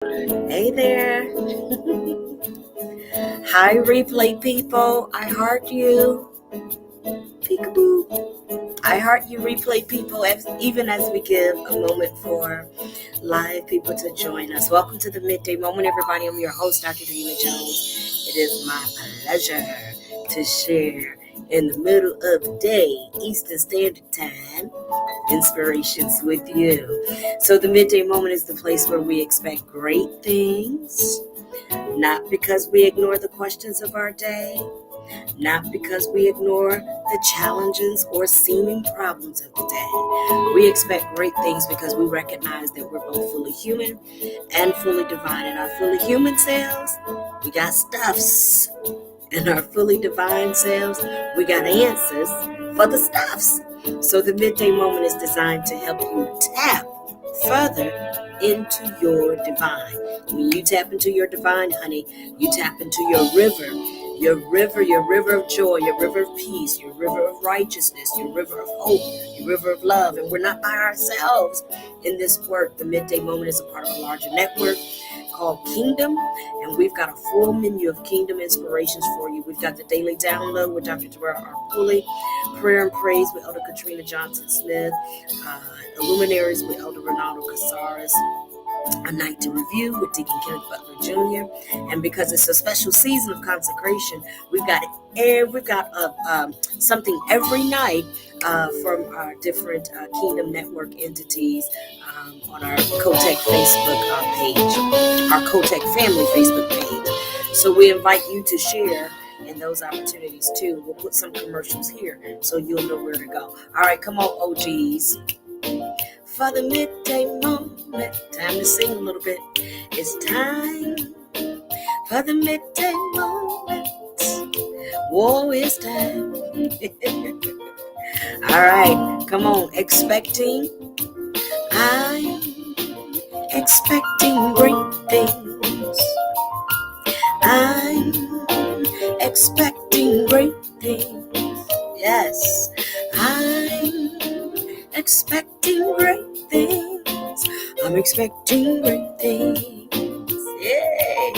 Hey there. Hi, replay people. I heart you. Peekaboo. I heart you, replay people, even as we give a moment for live people to join us. Welcome to the Midday Moment, everybody. I'm your host, Dr. Davina Jones. It is my pleasure to share in the middle of the day, Eastern Standard Time, inspirations with you. So the Midday Moment is the place where we expect great things, not because we ignore the questions of our day, not because we ignore the challenges or seeming problems of the day. We expect great things because we recognize that we're both fully human and fully divine. In our fully human selves, we got stuffs. In our fully divine selves, we got answers for the stuffs. So the Midday Moment is designed to help you tap further into your divine. When you tap into your divine, honey, you tap into your river of joy, your river of peace, your river of righteousness, your river of hope, your river of love. And we're not by ourselves in this work. The Midday Moment is a part of a larger network called Kingdom, and we've got a full menu of Kingdom inspirations for you. We've got the Daily Download with Dr. Pulley, Prayer and Praise with Elder Katrina Johnson-Smith, Illuminaries with Elder Ronaldo Casares, A Night to Review with Deacon Kenneth Butler Jr. And because it's a special season of consecration, we've got something every night from our different Kingdom Network entities on our Kotech Facebook page, our Kotech Family Facebook page. So we invite you to share in those opportunities too. We'll put some commercials here so you'll know where to go. All right, come on, OGs. For the midday moment, time to sing a little bit. It's time for the midday moment. Whoa, it's time. All right, come on. I'm expecting great things. I'm expecting great things. Yes, I'm expecting great things. I'm expecting great things. Yay!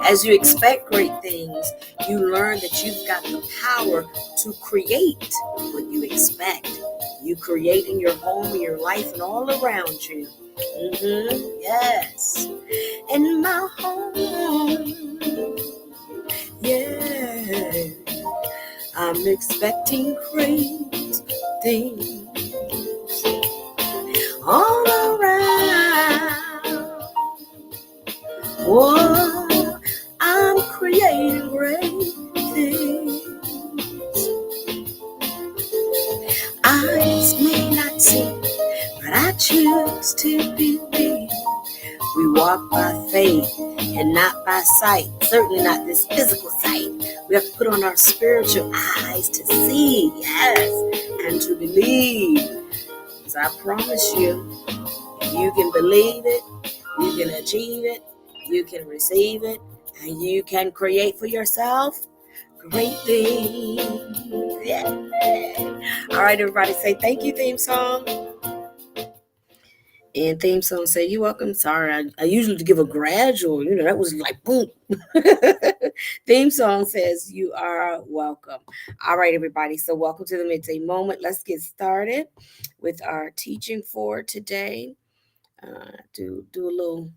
As you expect great things, you learn that you've got the power to create what you expect. You create in your home, in your life, and all around you. Yes. In my home. Yeah. I'm expecting great things all around. Oh, I'm creating great things. Eyes may not see, but I choose to believe. We walk by faith and not by sight. Certainly not this physical sight. We have to put on our spiritual eyes to see, yes, and to believe. Because I promise you, you can believe it, you can achieve it, you can receive it, and you can create for yourself great things. Yeah. All right, everybody, say thank you, theme song. And theme song say, "You're welcome." Sorry, I usually give a gradual, that was like boom. Theme song says, "You are welcome." All right, everybody. So welcome to the Midday Moment. Let's get started with our teaching for today. Do a little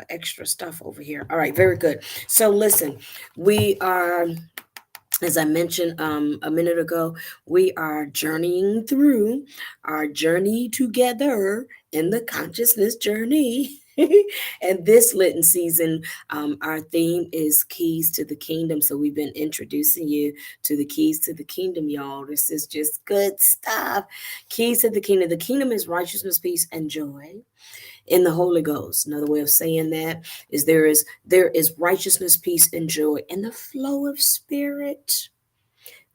extra stuff over here. All right, very good. So listen, we are, as I mentioned a minute ago, we are journeying through our journey together in the consciousness journey. And this Lenten season, our theme is Keys to the Kingdom. So we've been introducing you to the Keys to the Kingdom, y'all. This is just good stuff. Keys to the Kingdom. The kingdom is righteousness, peace, and joy in the Holy Ghost. Another way of saying that is there is righteousness, peace, and joy in the flow of spirit.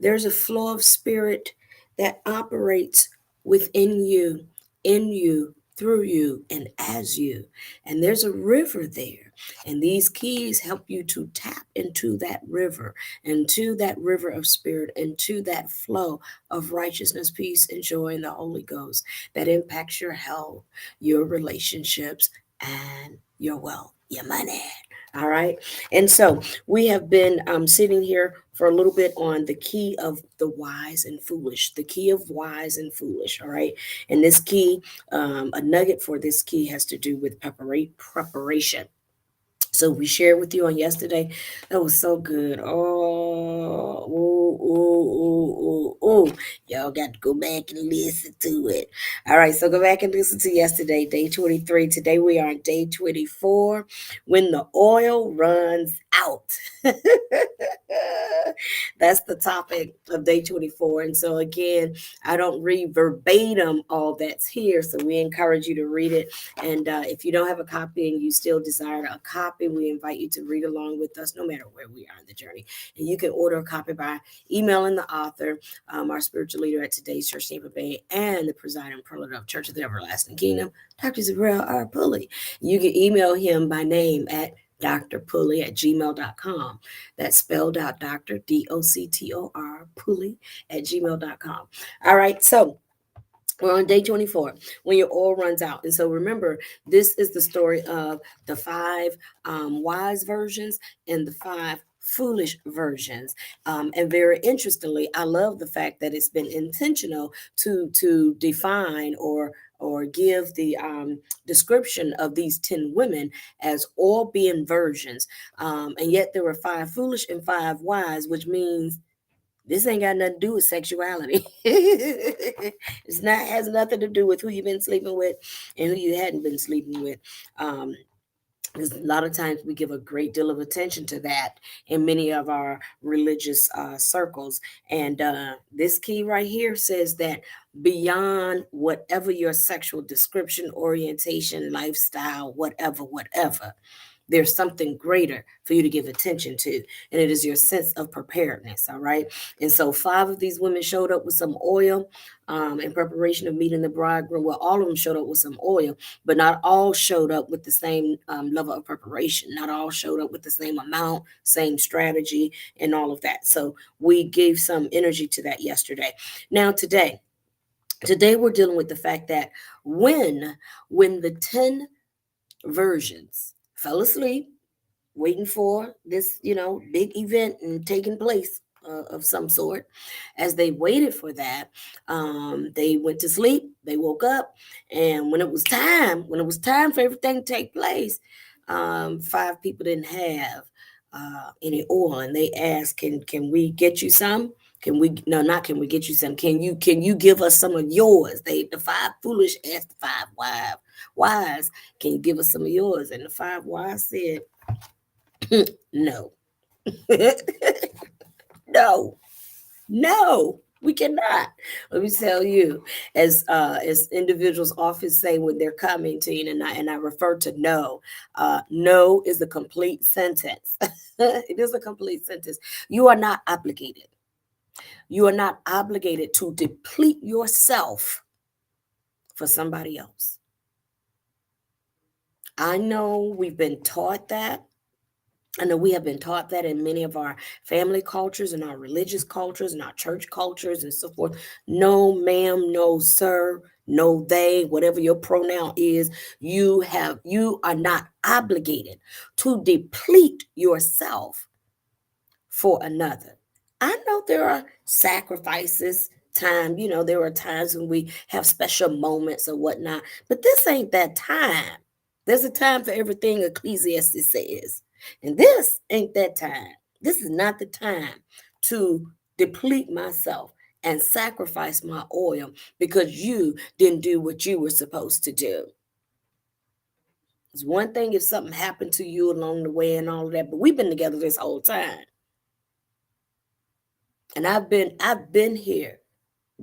There's a flow of spirit that operates within you, in you, through you, and as you. And there's a river there. And these keys help you to tap into that river, of spirit, into that flow of righteousness, peace, and joy in the Holy Ghost that impacts your health, your relationships, and your wealth, your money. All right. And so we have been sitting here for a little bit on the key of the wise and foolish, the key of wise and foolish. All right. And this key, a nugget for this key has to do with preparation. So we shared with you on yesterday. That was so good. Oh, ooh, ooh, ooh, ooh. Y'all got to go back and listen to it. All right, so go back and listen to yesterday, day 23. Today we are on day 24, when the oil runs out. That's the topic of day 24. And so again, I don't read verbatim all that's here. So we encourage you to read it. And if you don't have a copy and you still desire a copy, we invite you to read along with us no matter where we are in the journey. And you can order a copy by emailing the author, our spiritual leader at today's Church Tampa Bay, and the presiding prelate of Church of the Everlasting Kingdom, Dr. Zabrell R. Pulley. You can email him by name at doctorpulley@gmail.com. That's spelled out Dr. DOCTOR Pulley @gmail.com. All right, so we're on day 24 when your oil runs out. And so remember, this is the story of the five wise versions and the five foolish versions. And very interestingly, I love the fact that it's been intentional to define or give the description of these 10 women as all being virgins. And yet there were five foolish and five wise, which means this ain't got nothing to do with sexuality. It's not has nothing to do with who you've been sleeping with and who you hadn't been sleeping with. Um, because a lot of times we give a great deal of attention to that in many of our religious circles. And this key right here says that beyond whatever your sexual description, orientation, lifestyle, whatever, there's something greater for you to give attention to, and it is your sense of preparedness. All right. And so five of these women showed up with some oil in preparation of meeting the bridegroom. Well, all of them showed up with some oil, but not all showed up with the same level of preparation. Not all showed up with the same amount, same strategy, and all of that. So we gave some energy to that yesterday. Now today we're dealing with the fact that when the 10 versions fell asleep waiting for this, big event and taking place of some sort. As they waited for that, they went to sleep. They woke up, and when it was time for everything to take place, five people didn't have any oil, and they asked, "Can we get you some?" Can we no not can we get you some? Can you give us some of yours? The five foolish asked the five wise, can you give us some of yours? And the five wise said, no. No, no, we cannot. Let me tell you, as individuals often say when they're commenting, and I refer to no. No is a complete sentence. It is a complete sentence. You are not obligated. You are not obligated to deplete yourself for somebody else. I know we've been taught that. I know we have been taught that in many of our family cultures and our religious cultures and our church cultures and so forth. No, ma'am, no, sir, no, they, whatever your pronoun is, you are not obligated to deplete yourself for another. I know there are sacrifices, there are times when we have special moments or whatnot, but this ain't that time. There's a time for everything, Ecclesiastes says. And this ain't that time. This is not the time to deplete myself and sacrifice my oil because you didn't do what you were supposed to do. It's one thing if something happened to you along the way and all of that, but we've been together this whole time. And I've been here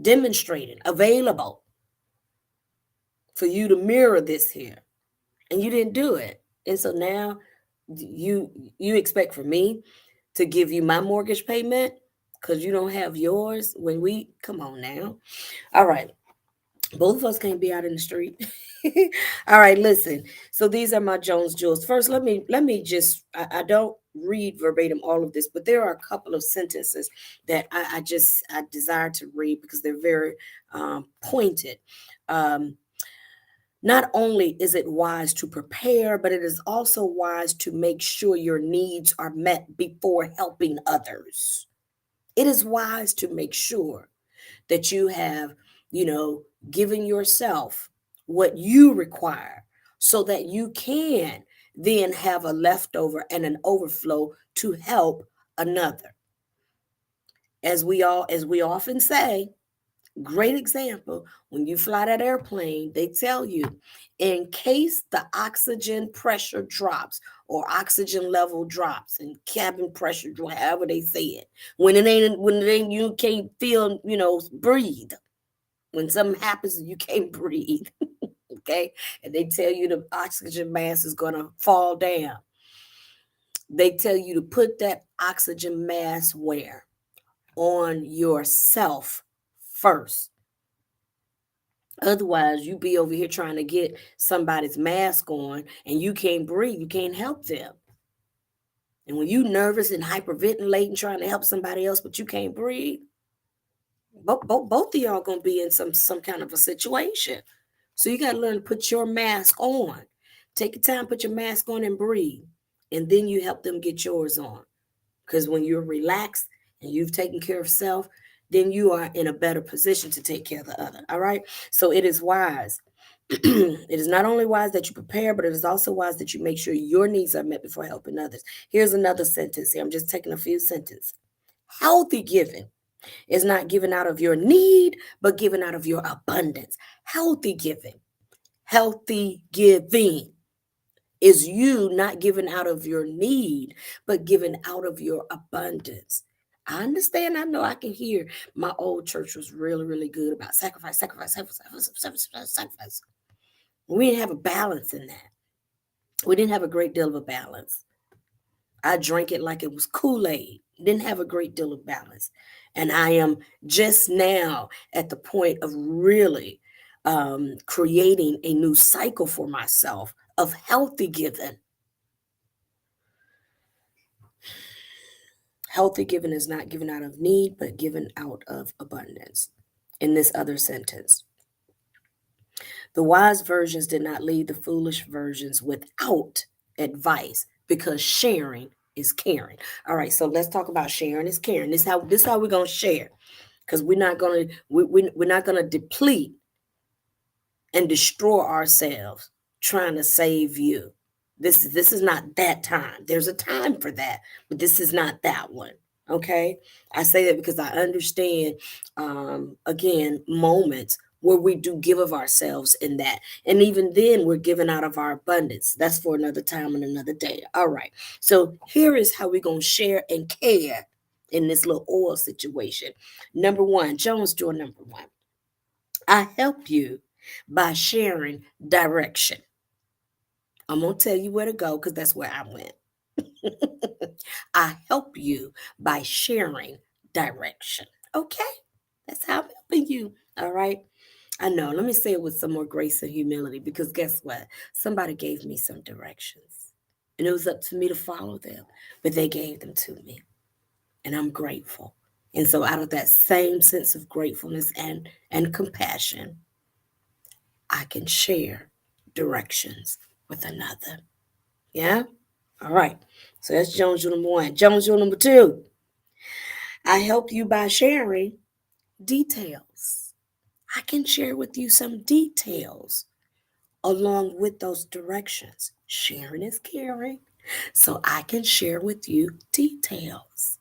demonstrating, available for you to mirror this here. And you didn't do it. And so now you expect for me to give you my mortgage payment because you don't have yours when we come on now. All right. Both of us can't be out in the street. All right, listen. So these are my Jones jewels. First, let me just I don't read verbatim all of this, but there are a couple of sentences that I desire to read because they're very pointed. Um, Not only is it wise to prepare, but it is also wise to make sure your needs are met before helping others. It is wise to make sure that you have, you know, given yourself what you require so that you can then have a leftover and an overflow to help another. As we often say, great example, when you fly that airplane, they tell you in case the oxygen pressure drops or oxygen level drops and cabin pressure, however they say it, when it ain't you can't feel, breathe. When something happens and you can't breathe, okay, and they tell you the oxygen mask is gonna fall down, they tell you to put that oxygen mask where? On yourself first. Otherwise, you be over here trying to get somebody's mask on and you can't breathe, you can't help them. And when you nervous and hyperventilating trying to help somebody else, but you can't breathe, both of y'all gonna be in some kind of a situation. So you gotta learn to put your mask on. Take your time, put your mask on and breathe. And then you help them get yours on. Because when you're relaxed and you've taken care of self, then you are in a better position to take care of the other. All right. So it is wise. It is not only wise that you prepare, but it is also wise that you make sure your needs are met before helping others. Here's another sentence here. I'm just taking a few sentences. Healthy giving is not given out of your need, but given out of your abundance. Healthy giving. Healthy giving is you not given out of your need, but given out of your abundance. I understand. I know I can hear my old church was really, really good about sacrifice, sacrifice, sacrifice, sacrifice, sacrifice, sacrifice. We didn't have a balance in that. We didn't have a great deal of a balance. I drank it like it was Kool-Aid. Didn't have a great deal of balance. And I am just now at the point of really creating a new cycle for myself of healthy giving. Healthy giving is not given out of need, but given out of abundance. In this other sentence, the wise virgins did not leave the foolish virgins without advice because sharing is caring. All right, so let's talk about sharing is caring. This how we're gonna share, because we're not gonna deplete and destroy ourselves trying to save you. This is not that time. There's a time for that, but this is not that one. Okay, I say that because I understand, again, moments where we do give of ourselves in that, and even then we're giving out of our abundance. That's for another time and another day. All right, so here is how we're gonna share and care in this little oil situation. Number one, Jones door number one. I help you by sharing direction. I'm going to tell you where to go because that's where I went. I help you by sharing direction. Okay? That's how I'm helping you. All right? I know. Let me say it with some more grace and humility because guess what? Somebody gave me some directions. And it was up to me to follow them, but they gave them to me. And I'm grateful. And so out of that same sense of gratefulness and compassion, I can share directions with another. Yeah? All right. So that's Jones rule number one. Jones rule number two. I help you by sharing details. I can share with you some details along with those directions. Sharing is caring. So I can share with you details.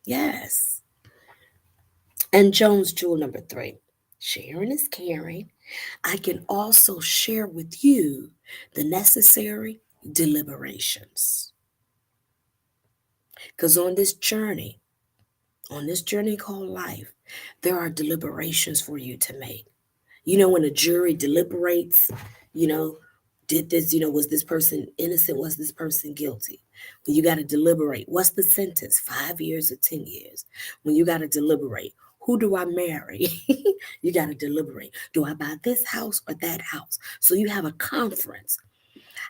Yes. And Jones rule number three. Sharing is caring. I can also share with you the necessary deliberations. Because on this journey called life, there are deliberations for you to make. When a jury deliberates, you know, did this, was this person innocent? Was this person guilty? When you got to deliberate, what's the sentence? 5 years or 10 years? When you got to deliberate, who do I marry? You got to deliberate. Do I buy this house or that house? So you have a conference.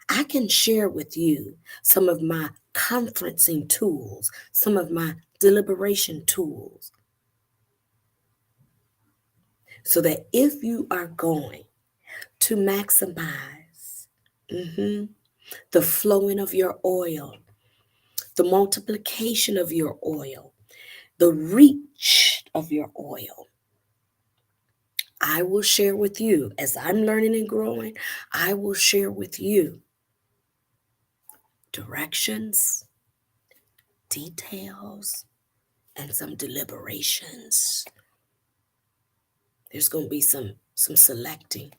I can share with you some of my conferencing tools, some of my deliberation tools, so that if you are going to maximize the flowing of your oil, the multiplication of your oil, the reach of your oil. I will share with you as I'm learning and growing. I will share with you directions, details, and some deliberations. There's going to be some selecting,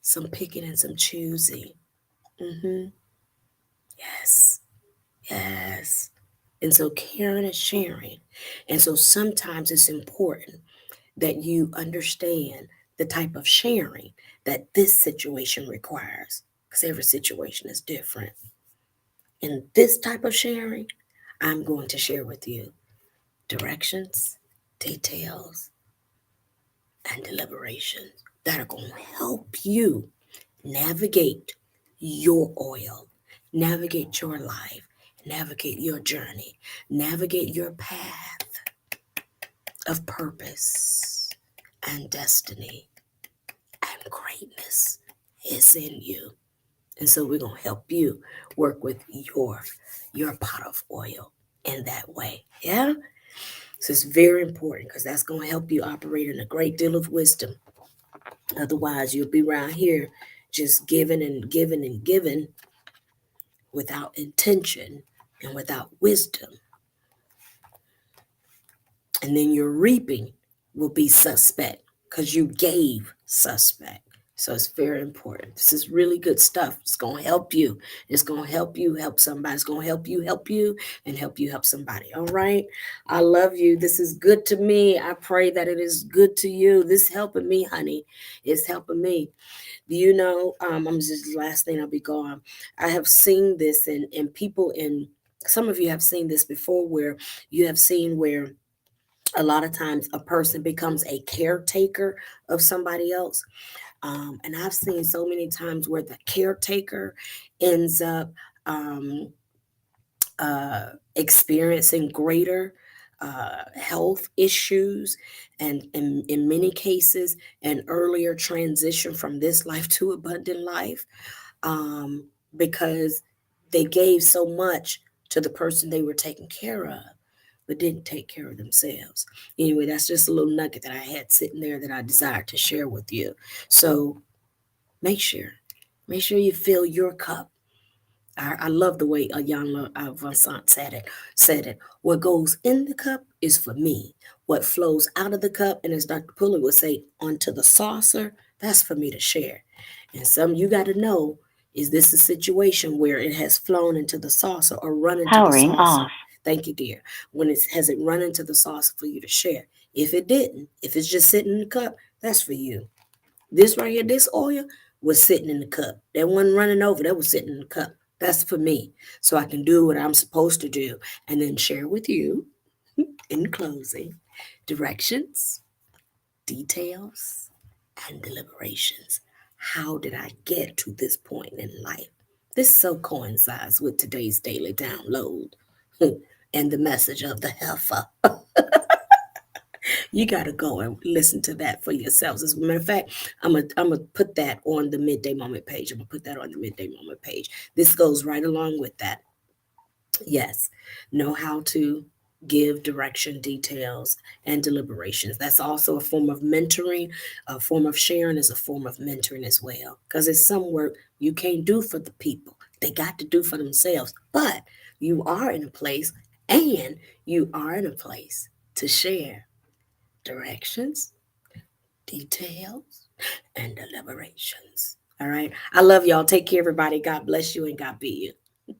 some picking, and some choosing. Yes, yes. And so caring and sharing. And so sometimes it's important that you understand the type of sharing that this situation requires, because every situation is different. In this type of sharing, I'm going to share with you directions, details, and deliberations that are going to help you navigate your oil, navigate your life, navigate your journey, navigate your path of purpose and destiny and greatness is in you. And so we're going to help you work with your pot of oil in that way. Yeah? So it's very important because that's going to help you operate in a great deal of wisdom. Otherwise, you'll be around here just giving and giving and giving without intention and without wisdom. And then your reaping will be suspect because you gave suspect. So it's very important. This is really good stuff. It's going to help you. It's going to help you help somebody. It's going to help you, and help you help somebody. All right. I love you. This is good to me. I pray that it is good to you. This is helping me, honey. It's helping me. You know, I'm just last thing I'll be gone. I have seen this in people in some of you have seen this before where you have seen where a lot of times a person becomes a caretaker of somebody else. And I've seen so many times where the caretaker ends up experiencing greater health issues, and in many cases, an earlier transition from this life to abundant life, um, because they gave so much to the person they were taking care of but didn't take care of themselves. Anyway, that's just a little nugget that I had sitting there that I desired to share with you. So make sure, you fill your cup. I love the way Ayanla Vincent said it. What goes in the cup is for me. What flows out of the cup, and as Dr. Pulley would say, onto the saucer, that's for me to share. And some you got to know, is this a situation where it has flown into the saucer or run into Powering the saucer? off. Thank you, dear. Has it run into the saucer for you to share? If it didn't, if it's just sitting in the cup, that's for you. This right here, this oil was sitting in the cup. That wasn't running over. That was sitting in the cup. That's for me. So I can do what I'm supposed to do and then share with you in closing directions, details, and deliberations. How did I get to this point in life? This so coincides with today's daily download and the message of the heifer. You got to go and listen to that for yourselves. As a matter of fact, I'm gonna put that on the Midday Moment page. I'm gonna put that on the Midday Moment page. This goes right along with that. Yes, know how to give direction, details, and deliberations. That's also a form of mentoring. A form of sharing is a form of mentoring as well, because it's some work you can't do for the people. They got to do for themselves. But you are in a place, and you are in a place to share directions, details, and deliberations. All right. I love y'all. Take care, everybody. God bless you and God be you.